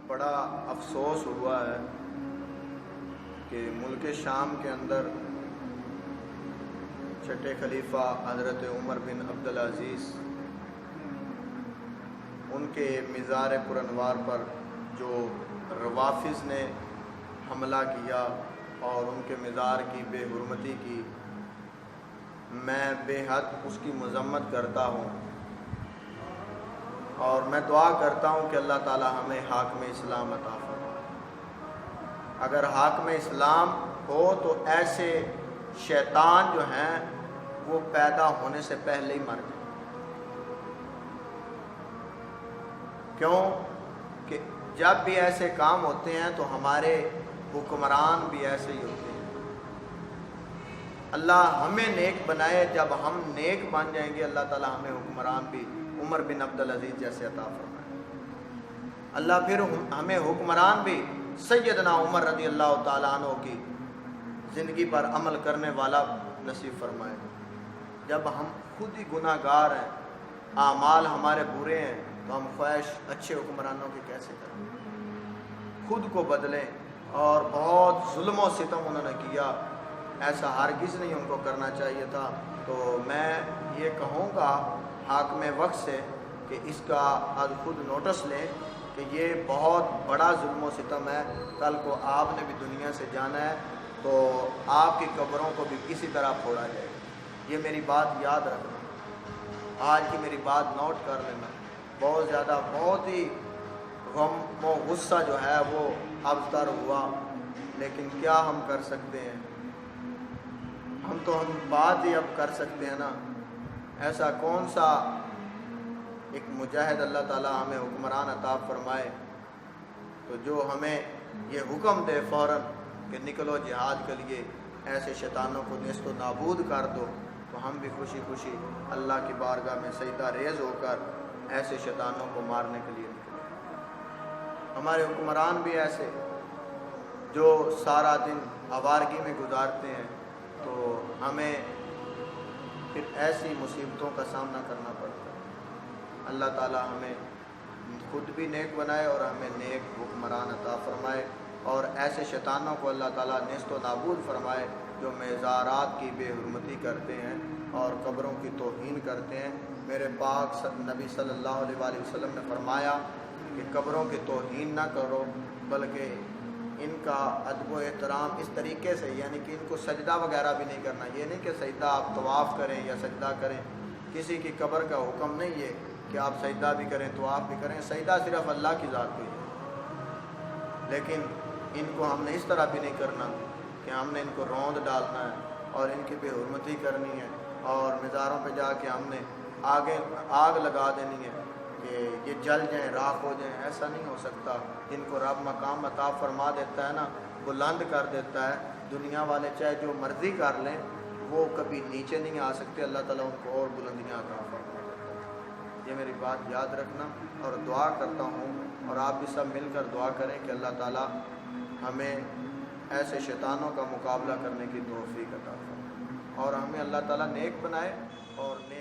بڑا افسوس ہوا ہے کہ ملک شام کے اندر چھٹے خلیفہ حضرت عمر بن عبدالعزیز ان کے مزار پرانوار پر جو روافض نے حملہ کیا اور ان کے مزار کی بے حرمتی کی، میں بے حد اس کی مذمت کرتا ہوں اور میں دعا کرتا ہوں کہ اللہ تعالی ہمیں حاکم اسلام عطا فرمائے۔ اگر حاکم اسلام ہو تو ایسے شیطان جو ہیں وہ پیدا ہونے سے پہلے ہی مر جائیں۔ کیوں کہ جب بھی ایسے کام ہوتے ہیں تو ہمارے حکمران بھی ایسے ہی ہوتے ہیں۔ اللہ ہمیں نیک بنائے، جب ہم نیک بن جائیں گے اللہ تعالی ہمیں حکمران بھی عمر بن عبدالعزیز جیسے عطا فرمائے۔ اللہ پھر ہمیں حکمران بھی سیدنا عمر رضی اللہ تعالیٰ عنہ کی زندگی پر عمل کرنے والا نصیب فرمائے۔ جب ہم خود ہی گناہ گار ہیں، اعمال ہمارے برے ہیں، تو ہم خواہش اچھے حکمرانوں کی کیسے کریں؟ خود کو بدلیں۔ اور بہت ظلم و ستم انہوں نے کیا، ایسا ہرگز نہیں ان کو کرنا چاہیے تھا۔ تو میں یہ کہوں گا حاکم وقت سے کہ اس کا آج خود نوٹس لیں کہ یہ بہت بڑا ظلم و ستم ہے۔ کل کو آپ نے بھی دنیا سے جانا ہے تو آپ کی قبروں کو بھی کسی طرح پھوڑا جائے گا۔ یہ میری بات یاد رکھنا، آج کی میری بات نوٹ کر لینا۔ بہت زیادہ، بہت ہی غم و غصہ جو ہے وہ ابتر ہوا، لیکن کیا ہم کر سکتے ہیں؟ ہم بات ہی اب کر سکتے ہیں نا۔ ایسا کون سا ایک مجاہد اللہ تعالیٰ ہمیں حکمران عطا فرمائے تو جو ہمیں یہ حکم دے فوراً کہ نکلو جہاد کے لیے، ایسے شیطانوں کو نیست و نابود کر دو، تو ہم بھی خوشی خوشی اللہ کی بارگاہ میں سجدہ ریز ہو کر ایسے شیطانوں کو مارنے کے لیے نکلے۔ ہمارے حکمران بھی ایسے جو سارا دن آوارگی میں گزارتے ہیں، تو ہمیں پھر ایسی مصیبتوں کا سامنا کرنا پڑتا ہے۔ اللہ تعالیٰ ہمیں خود بھی نیک بنائے اور ہمیں نیک حکمران عطا فرمائے، اور ایسے شیطانوں کو اللہ تعالیٰ نیست و نابود فرمائے جو مزارات کی بے حرمتی کرتے ہیں اور قبروں کی توہین کرتے ہیں۔ میرے پاک نبی صلی اللہ علیہ وآلہ وسلم نے فرمایا کہ قبروں کی توہین نہ کرو، بلکہ ان کا ادب و احترام اس طریقے سے، یعنی کہ ان کو سجدہ وغیرہ بھی نہیں کرنا۔ یہ نہیں کہ سجدہ آپ طواف کریں یا سجدہ کریں، کسی کی قبر کا حکم نہیں ہے کہ آپ سجدہ بھی کریں طواف بھی کریں۔ سجدہ صرف اللہ کی ذات کو ہی ہے، لیکن ان کو ہم نے اس طرح بھی نہیں کرنا کہ ہم نے ان کو روند ڈالنا ہے اور ان کی بے حرمتی کرنی ہے اور مزاروں پہ جا کے ہم نے آگ لگا دینی ہے کہ یہ جل جائیں، راکھ ہو جائیں۔ ایسا نہیں ہو سکتا۔ جن کو رب مقام عطا فرما دیتا ہے نا، بلند کر دیتا ہے، دنیا والے چاہے جو مرضی کر لیں وہ کبھی نیچے نہیں آ سکتے۔ اللہ تعالیٰ ان کو اور بلندیاں عطا فرما دیتا ہے۔ یہ میری بات یاد رکھنا، اور دعا کرتا ہوں اور آپ بھی سب مل کر دعا کریں کہ اللہ تعالیٰ ہمیں ایسے شیطانوں کا مقابلہ کرنے کی توفیق عطا فرمائے اور ہمیں اللہ تعالیٰ نیک بنائے اور نیک